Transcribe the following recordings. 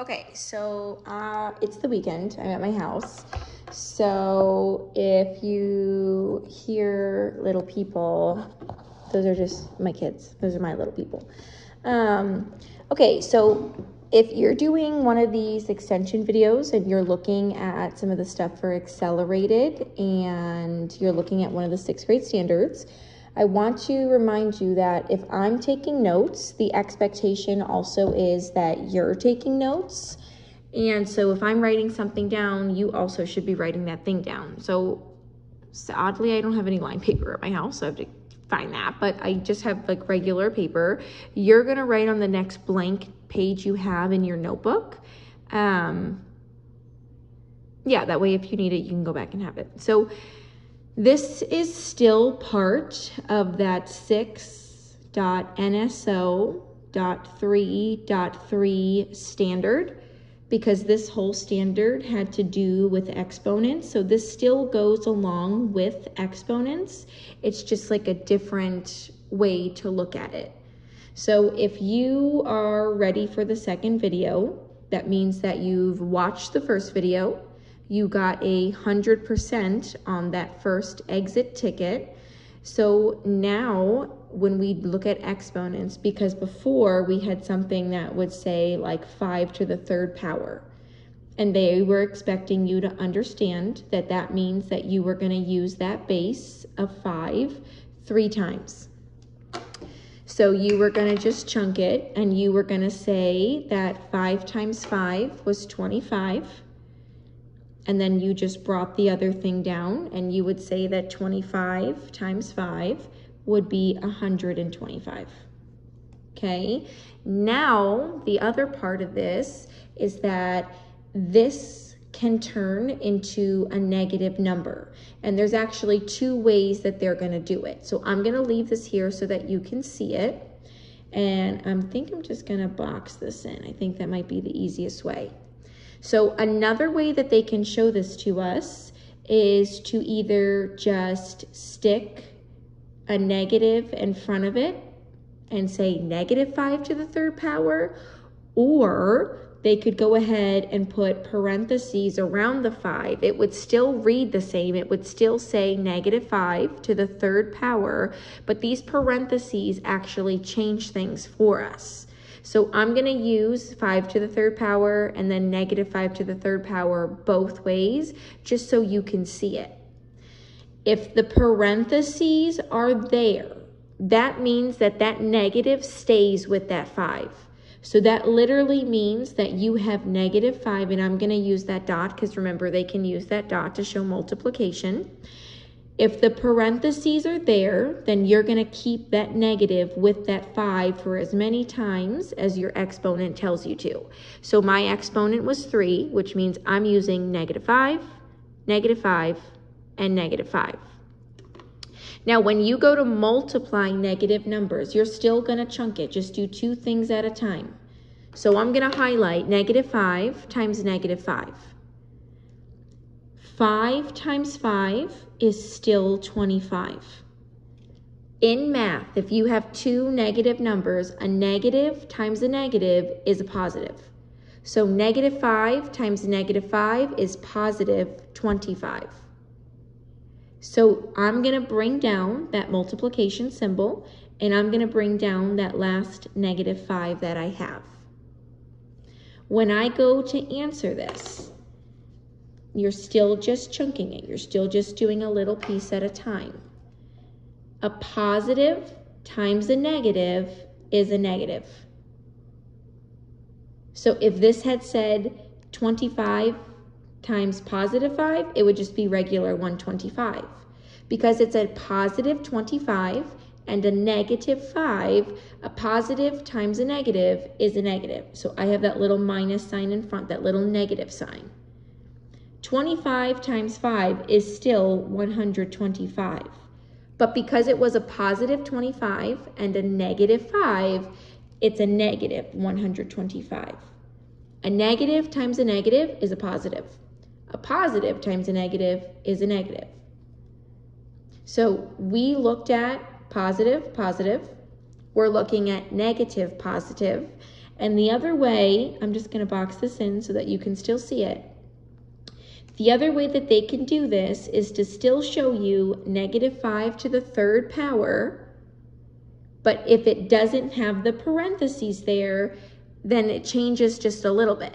Okay, so it's the weekend. I'm at my house. So if you hear little people, those are just my kids. Those are my little people. Okay, so if you're doing one of these extension videos and you're looking at some of the stuff for accelerated and you're looking at one of the 6th grade standards, I want to remind you that if I'm taking notes, the expectation also is that you're taking notes. And so if I'm writing something down, you also should be writing that thing down. So oddly, I don't have any line paper at my house, so I have to find that, but I just have like regular paper. You're gonna write on the next blank page you have in your notebook. Yeah, that way if you need it, you can go back and have it. So this is still part of that 6.NSO.3.3 standard, because this whole standard had to do with exponents. So this still goes along with exponents. It's just like a different way to look at it. So if you are ready for the second video, that means that you've watched the first video, you got 100% on that first exit ticket. So now when we look at exponents, because before we had something that would say like 5 to the 3rd power, and they were expecting you to understand that that means that you were going to use that base of 5 3 times. So you were going to just chunk it, and you were going to say that 5 times 5 was 25. And then you just brought the other thing down, and you would say that 25 times 5 would be 125. Okay, now the other part of this is that this can turn into a negative number. And there's actually 2 ways that they're going to do it. So I'm going to leave this here so that you can see it. And I think I'm just going to box this in. I think that might be the easiest way. So another way that they can show this to us is to either just stick a negative in front of it and say -5 to the 3rd power, or they could go ahead and put parentheses around the 5. It would still read the same. It would still say -5 to the 3rd power, but these parentheses actually change things for us. So I'm going to use 5 to the 3rd power and then -5 to the 3rd power both ways, just so you can see it. If the parentheses are there, that means that that negative stays with that 5. So that literally means that you have -5, and I'm going to use that dot because remember, they can use that dot to show multiplication. If the parentheses are there, then you're going to keep that negative with that 5 for as many times as your exponent tells you to. So my exponent was 3, which means I'm using -5, -5, and -5. Now, when you go to multiply negative numbers, you're still going to chunk it. Just do 2 things at a time. So I'm going to highlight -5 times -5. 5 times 5 is still 25. In math, if you have 2 negative numbers, a negative times a negative is a positive. So -5 times -5 is positive 25. So I'm going to bring down that multiplication symbol, and I'm going to bring down that last -5 that I have. When I go to answer this, you're still just chunking it. You're still just doing a little piece at a time. A positive times a negative is a negative. So if this had said 25 times +5, it would just be regular 125. Because it's a positive 25 and a -5, a positive times a negative is a negative. So I have that little minus sign in front, that little negative sign. 25 times 5 is still 125. But because it was a positive 25 and a -5, it's a negative 125. A negative times a negative is a positive. A positive times a negative is a negative. So we looked at positive, positive. We're looking at negative, positive. And the other way, I'm just going to box this in so that you can still see it. The other way that they can do this is to still show you -5 to the third power, but if it doesn't have the parentheses there, then it changes just a little bit.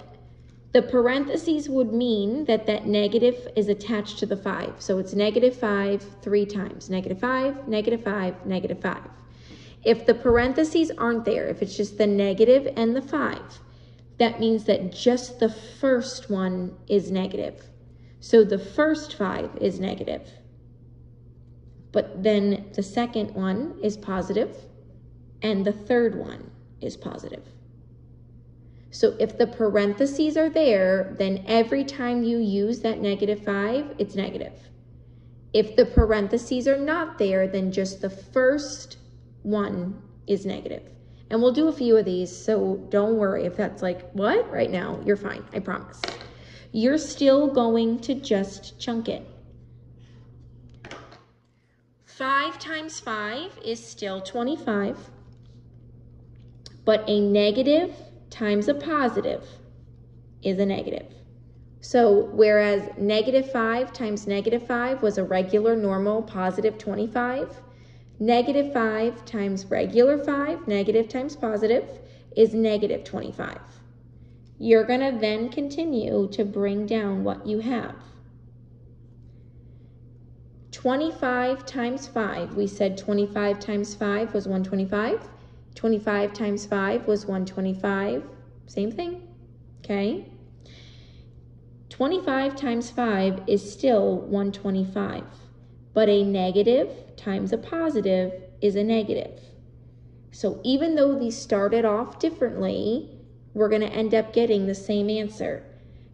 The parentheses would mean that that negative is attached to the 5. So it's -5 3 times. -5, -5, -5. If the parentheses aren't there, if it's just the negative and the 5, that means that just the first one is negative. So the first 5 is negative. But then the second one is positive, and the third one is positive. So if the parentheses are there, then every time you use that -5, it's negative. If the parentheses are not there, then just the first one is negative. And we'll do a few of these, so don't worry if that's like, what? Right now, you're fine, I promise. You're still going to just chunk it. 5 times 5 is still 25, but a negative times a positive is a negative. So whereas -5 times -5 was a regular, normal, positive 25, -5 times regular 5, negative times positive, is -25. You're going to then continue to bring down what you have. 25 times 5, we said 25 times 5 was 125. 25 times 5 was 125. Same thing, okay? 25 times 5 is still 125, but a negative times a positive is a negative. So even though these started off differently, we're going to end up getting the same answer.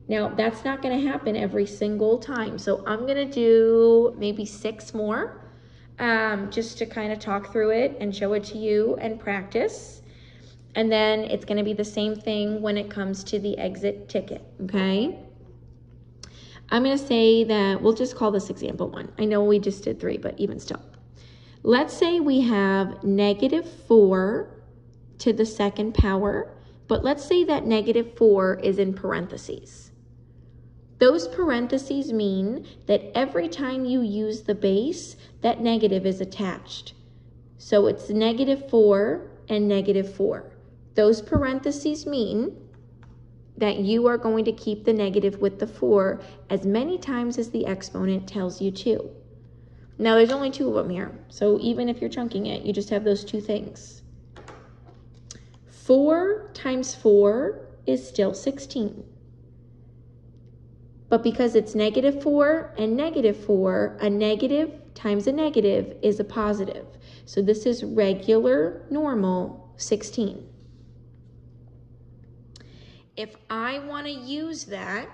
Now, that's not going to happen every single time. So I'm going to do maybe 6 more just to kind of talk through it and show it to you and practice. And then it's going to be the same thing when it comes to the exit ticket, okay? I'm going to say that we'll just call this example 1. I know we just did 3, but even still. Let's say we have -4 to the second power, but let's say that -4 is in parentheses. Those parentheses mean that every time you use the base, that negative is attached. So it's -4 and -4. Those parentheses mean that you are going to keep the negative with the 4 as many times as the exponent tells you to. Now, there's only 2 of them here, so even if you're chunking it, you just have those 2 things. 4 times 4 is still 16. But because it's -4 and -4, a negative times a negative is a positive. So this is regular, normal 16. If I want to use that,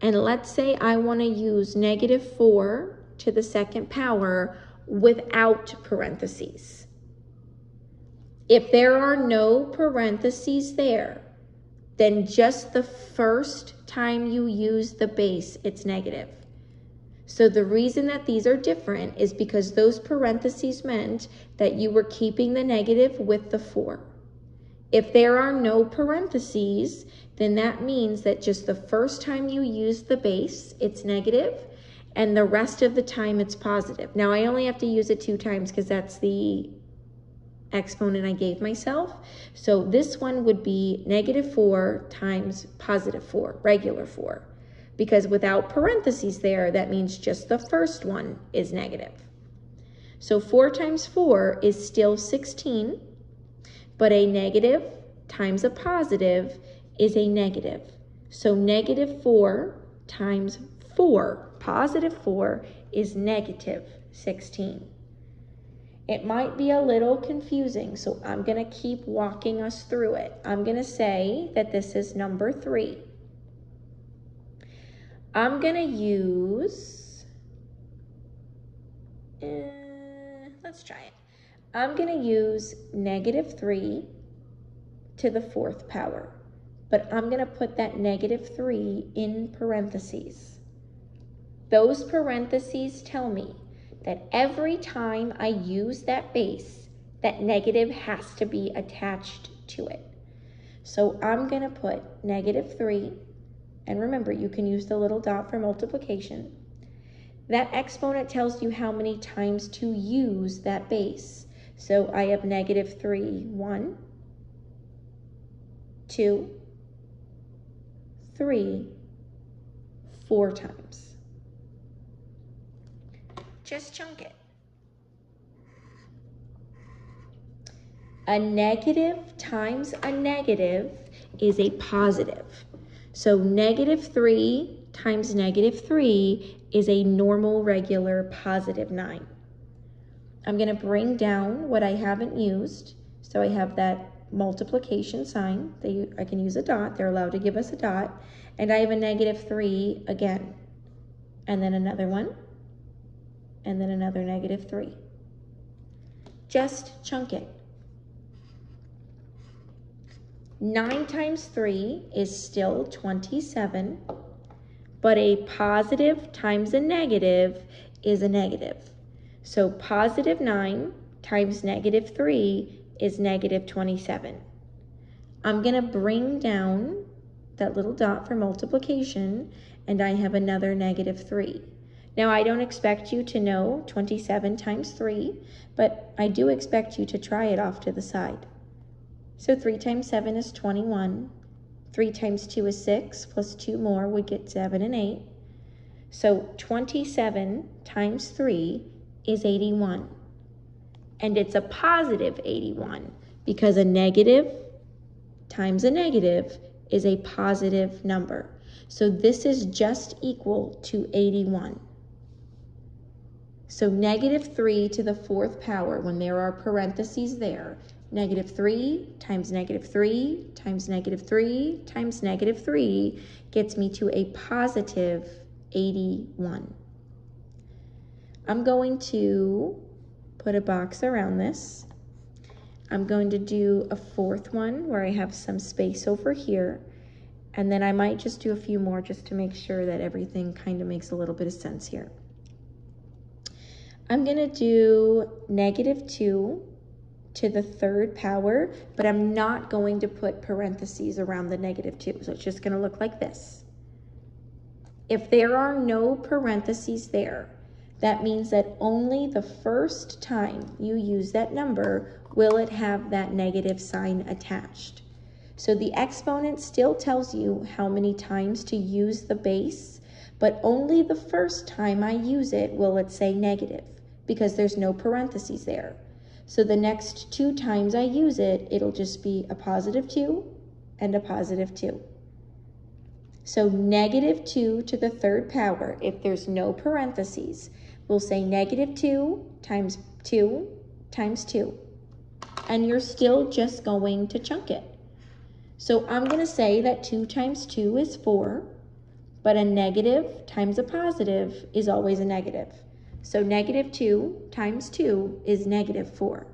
and let's say I want to use -4 to the second power without parentheses. If there are no parentheses there, then just the first time you use the base, it's negative. So the reason that these are different is because those parentheses meant that you were keeping the negative with the 4. If there are no parentheses, then that means that just the first time you use the base, it's negative, and the rest of the time it's positive. Now, I only have to use it 2 times because that's the exponent I gave myself. So this one would be -4 times +4, regular 4. Because without parentheses there, that means just the first one is negative. So 4 times 4 is still 16, but a negative times a positive is a negative. So -4 times 4, +4, is -16. It might be a little confusing, so I'm going to keep walking us through it. I'm going to say that this is number 3. I'm going to use, let's try it. I'm going to use -3 to the 4th power, but I'm going to put that -3 in parentheses. Those parentheses tell me that every time I use that base, that negative has to be attached to it. So I'm going to put -3, and remember, you can use the little dot for multiplication. That exponent tells you how many times to use that base. So I have -3, 1, 2, 3, 4 times. Just chunk it. A negative times a negative is a positive. So -3 times -3 is a normal, regular, positive 9. I'm going to bring down what I haven't used. So I have that multiplication sign. I can use a dot. They're allowed to give us a dot. And I have a -3 again. And then another one. And then another -3. Just chunk it. 9 times 3 is still 27, but a positive times a negative is a negative. So positive 9 times -3 is -27. I'm going to bring down that little dot for multiplication, and I have another -3. Now, I don't expect you to know 27 times 3, but I do expect you to try it off to the side. So 3 times 7 is 21. 3 times 2 is 6, plus 2 more would get 7 and 8. So 27 times 3 is 81. And it's a positive 81 because a negative times a negative is a positive number. So this is just equal to 81. So -3 to the 4th power, when there are parentheses there, -3 times -3 times -3 times -3 gets me to a positive 81. I'm going to put a box around this. I'm going to do a 4th one where I have some space over here. And then I might just do a few more just to make sure that everything kind of makes a little bit of sense here. I'm going to do -2 to the 3rd power, but I'm not going to put parentheses around the -2. So it's just going to look like this. If there are no parentheses there, that means that only the first time you use that number will it have that negative sign attached. So the exponent still tells you how many times to use the base, but only the first time I use it will it say negative because there's no parentheses there. So the next 2 times I use it, it'll just be a +2 and a +2. So -2 to the 3rd power, if there's no parentheses, we'll say -2 times 2 times 2. And you're still just going to chunk it. So I'm going to say that 2 times 2 is 4, but a negative times a positive is always a negative. So -2 times 2 is -4.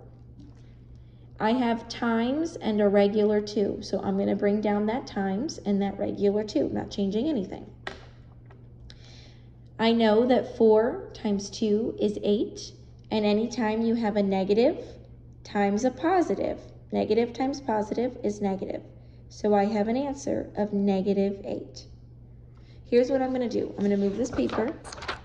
I have times and a regular 2, so I'm going to bring down that times and that regular 2, not changing anything. I know that 4 times 2 is 8, and anytime you have a negative times a positive, negative times positive is negative. So I have an answer of -8. Here's what I'm going to do. I'm going to move this paper.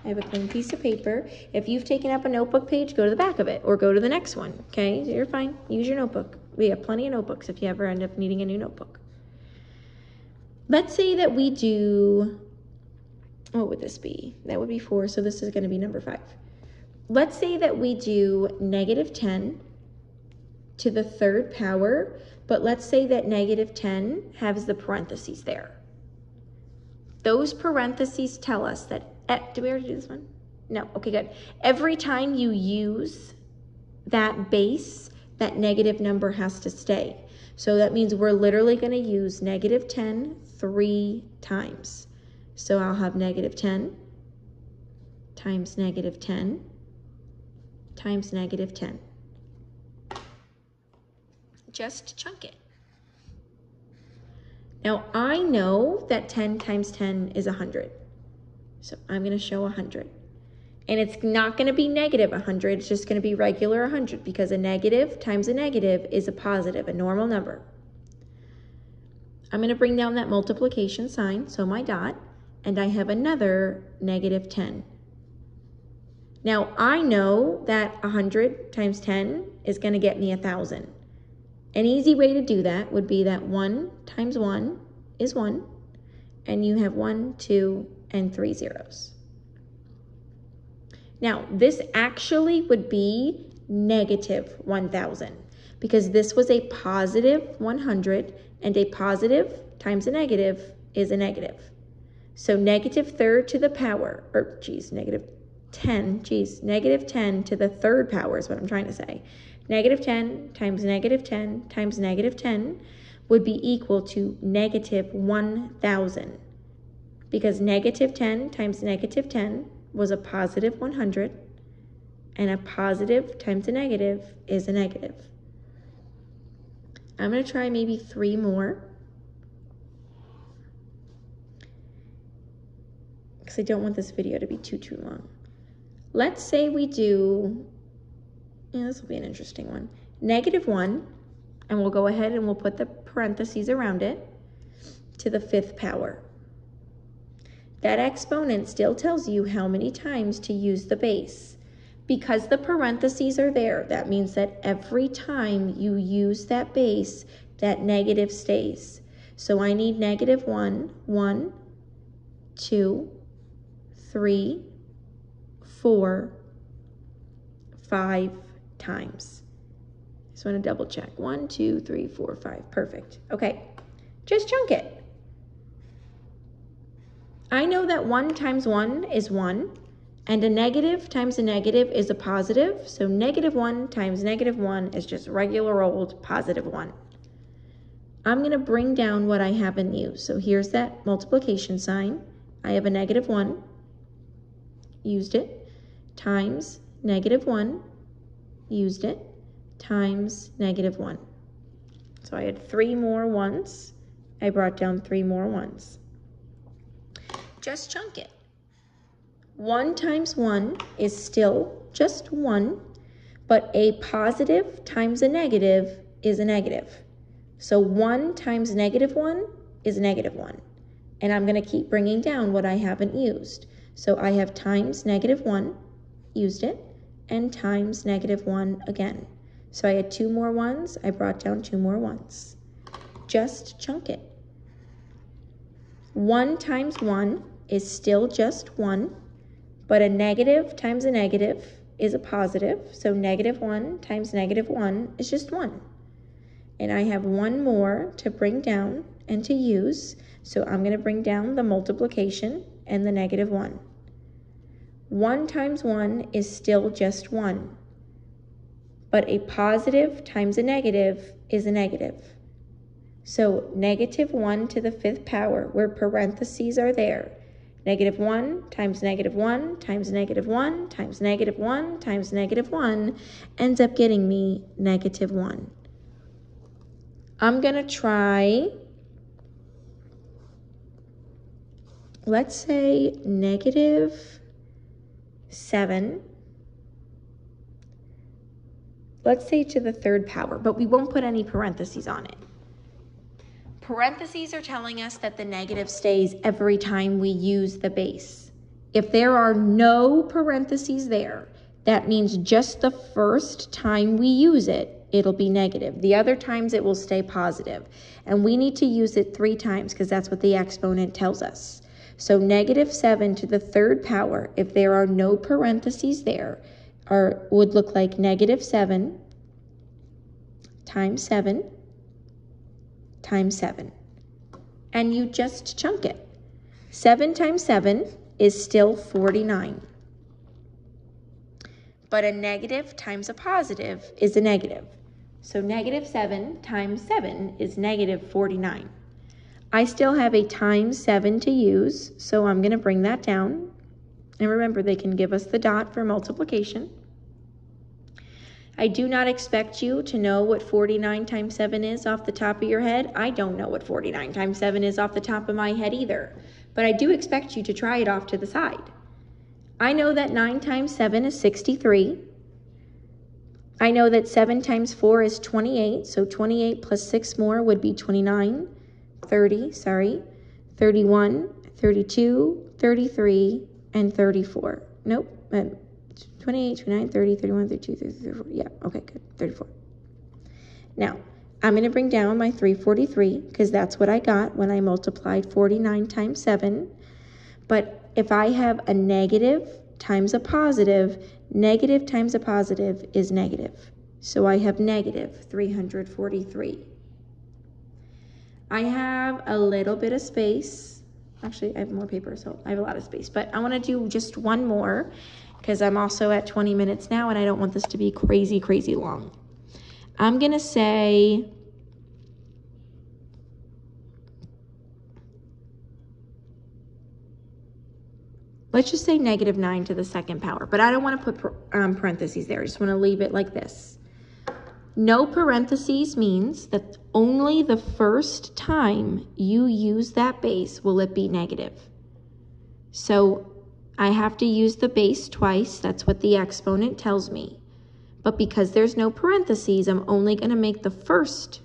I have a clean piece of paper. If you've taken up a notebook page, go to the back of it or go to the next one, okay? You're fine. Use your notebook. We have plenty of notebooks if you ever end up needing a new notebook. Let's say that we do, what would this be? That would be 4, so this is going to be number 5. Let's say that we do -10 to the 3rd power, but let's say that -10 has the parentheses there. Those parentheses tell us that, do we already do this one? No, okay, good. Every time you use that base, that negative number has to stay. So that means we're literally going to use -10 3 times. So I'll have -10 times -10 times -10. Just chunk it. Now I know that 10 times 10 is 100. So I'm going to show 100. And it's not going to be -100, it's just going to be regular 100 because a negative times a negative is a positive, a normal number. I'm going to bring down that multiplication sign, so my dot, and I have another negative 10. Now, I know that 100 times 10 is going to get me 1,000. An easy way to do that would be that 1 times 1 is 1, and you have 1, 2, and 3 zeros. Now, this actually would be negative 1,000 because this was a positive 100, and a positive times a negative is a negative. So negative third to the power, or negative 10 to the third power is what I'm trying to say. Negative 10 times negative 10 times negative 10 would be equal to negative 1,000 because negative 10 times negative 10 was a positive 100, and a positive times a negative is a negative. I'm going to try maybe 3 more because I don't want this video to be too long. Let's say we do, this will be an interesting one, negative 1, and we'll go ahead and we'll put the parentheses around it, to the 5th power. That exponent still tells you how many times to use the base. Because the parentheses are there, that means that every time you use that base, that negative stays. So I need negative 1, 1, 2, 3, 4, 5 times. Just want to double check. 1, 2, 3, 4, 5. Perfect. Okay, just chunk it. I know that 1 times 1 is 1. And a negative times a negative is a positive, so negative 1 times negative 1 is just regular old positive 1. I'm going to bring down what I haven't used. So here's that multiplication sign. I have a negative 1, used it, times negative 1, used it, times negative 1. So I had 3 more 1s. I brought down 3 more 1s. Just chunk it. 1 times 1 is still just 1, but a positive times a negative is a negative. So 1 times negative 1 is negative 1. And I'm going to keep bringing down what I haven't used. So I have times negative 1, used it, and times negative 1 again. So I had 2 more 1s, I brought down 2 more 1s. Just chunk it. 1 times 1 is still just 1. But a negative times a negative is a positive, so negative 1 times negative 1 is just 1. And I have 1 more to bring down and to use, so I'm going to bring down the multiplication and the negative 1. 1 times 1 is still just 1. But a positive times a negative is a negative. So negative 1 to the 5th power, where parentheses are there, negative 1 times negative 1 times negative 1 times negative 1 times negative 1 ends up getting me negative 1. I'm going to try, let's say negative 7. Let's say to the 3rd power, but we won't put any parentheses on it. Parentheses are telling us that the negative stays every time we use the base. If there are no parentheses there, that means just the first time we use it, it'll be negative. The other times it will stay positive. And we need to use it 3 times because that's what the exponent tells us. So negative 7 to the 3rd power, if there are no parentheses there, would look like negative 7 times 7 times 7. And you just chunk it. 7 times 7 is still 49. But a negative times a positive is a negative. So negative 7 times 7 is negative 49. I still have a times 7 to use, so I'm going to bring that down. And remember, they can give us the dot for multiplication. I do not expect you to know what 49 times 7 is off the top of your head. I don't know what 49 times 7 is off the top of my head either. But I do expect you to try it off to the side. I know that 9 times 7 is 63. I know that 7 times 4 is 28. So 28 plus 6 more would be 29. 31, 32, 33, and 34. Nope. 28, 29, 30, 31, 32, 33, 34. Yeah, okay, good. 34. Now, I'm going to bring down my 343 because that's what I got when I multiplied 49 times 7. But if I have a negative times a positive, negative times a positive is negative. So I have negative 343. I have a little bit of space. Actually, I have more paper, so I have a lot of space. But I want to do just one more because I'm also at 20 minutes now and I don't want this to be crazy, crazy long. I'm going to say, let's just say negative 9 to the second power. But I don't want to put parentheses there. I just want to leave it like this. No parentheses means that only the first time you use that base will it be negative. So I have to use the base twice. That's what the exponent tells me. But because there's no parentheses, I'm only going to make the first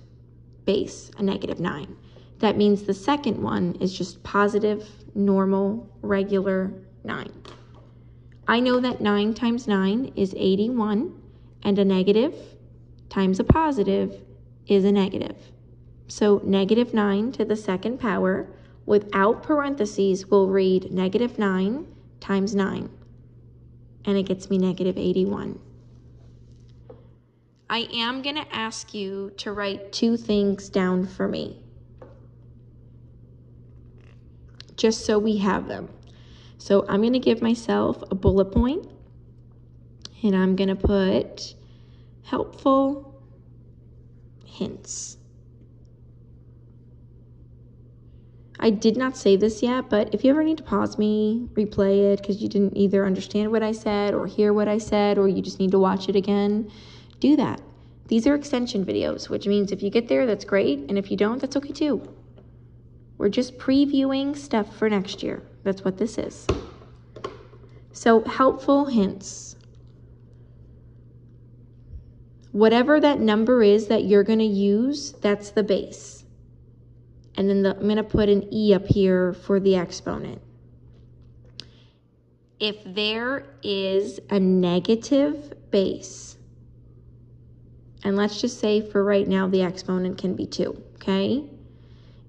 base a negative 9. That means the second one is just positive, normal, regular 9. I know that 9 times 9 is 81, and a negative times a positive is a negative. So negative 9 to the second power without parentheses will read negative 9 times 9, and it gets me negative 81. I am going to ask you to write 2 things down for me, just so we have them. So I'm going to give myself a bullet point, and I'm going to put helpful hints. I did not say this yet, but if you ever need to pause me, replay it because you didn't either understand what I said or hear what I said, or you just need to watch it again, do that. These are extension videos, which means if you get there, that's great. And if you don't, that's okay too. We're just previewing stuff for next year. That's what this is. So helpful hints. Whatever that number is that you're going to use, that's the base. And then I'm going to put an E up here for the exponent. If there is a negative base, and let's just say for right now the exponent can be 2, okay?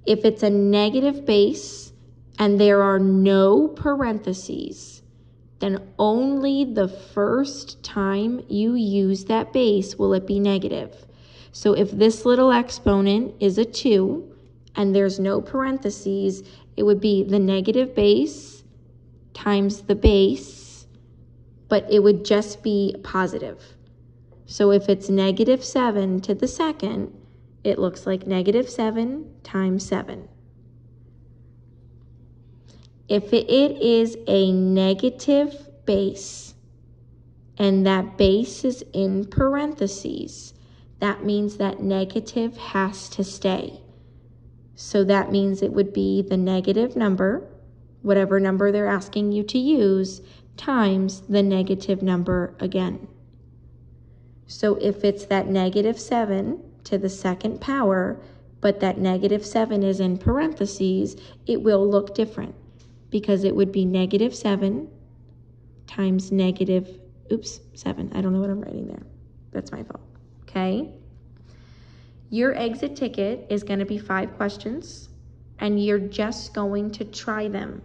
If it's a negative base and there are no parentheses, then only the first time you use that base will it be negative. So if this little exponent is a 2 and there's no parentheses, it would be the negative base times the base, but it would just be positive. So if it's negative 7 to the second, it looks like negative 7 times 7. If it is a negative base and that base is in parentheses, that means that negative has to stay. So that means it would be the negative number, whatever number they're asking you to use, times the negative number again. So if it's that negative 7 to the second power, but that negative 7 is in parentheses, it will look different because it would be negative 7 times negative, 7. I don't know what I'm writing there. That's my fault, okay? Your exit ticket is going to be 5 questions, and you're just going to try them.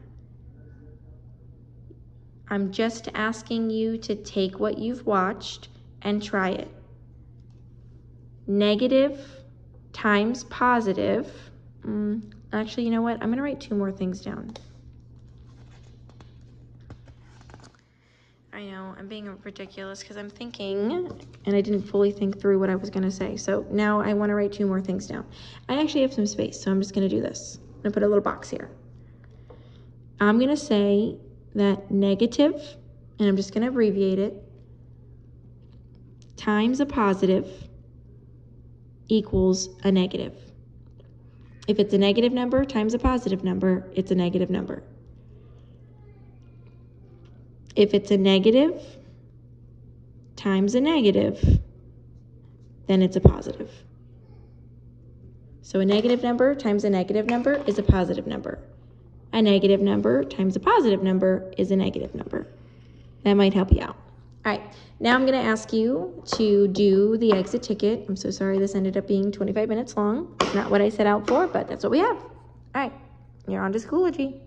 I'm just asking you to take what you've watched and try it. Negative times positive. Actually, you know what? I'm going to write 2 more things down. I know, I'm being ridiculous because I'm thinking, and I didn't fully think through what I was going to say. So now I want to write 2 more things down. I actually have some space, so I'm just going to do this. I'm going to put a little box here. I'm going to say that negative, and I'm just going to abbreviate it, times a positive equals a negative. If it's a negative number times a positive number, it's a negative number. If it's a negative times a negative, then it's a positive. So a negative number times a negative number is a positive number. A negative number times a positive number is a negative number. That might help you out. All right, now I'm going to ask you to do the exit ticket. I'm so sorry this ended up being 25 minutes long. It's not what I set out for, but that's what we have. All right, you're on to Schoology.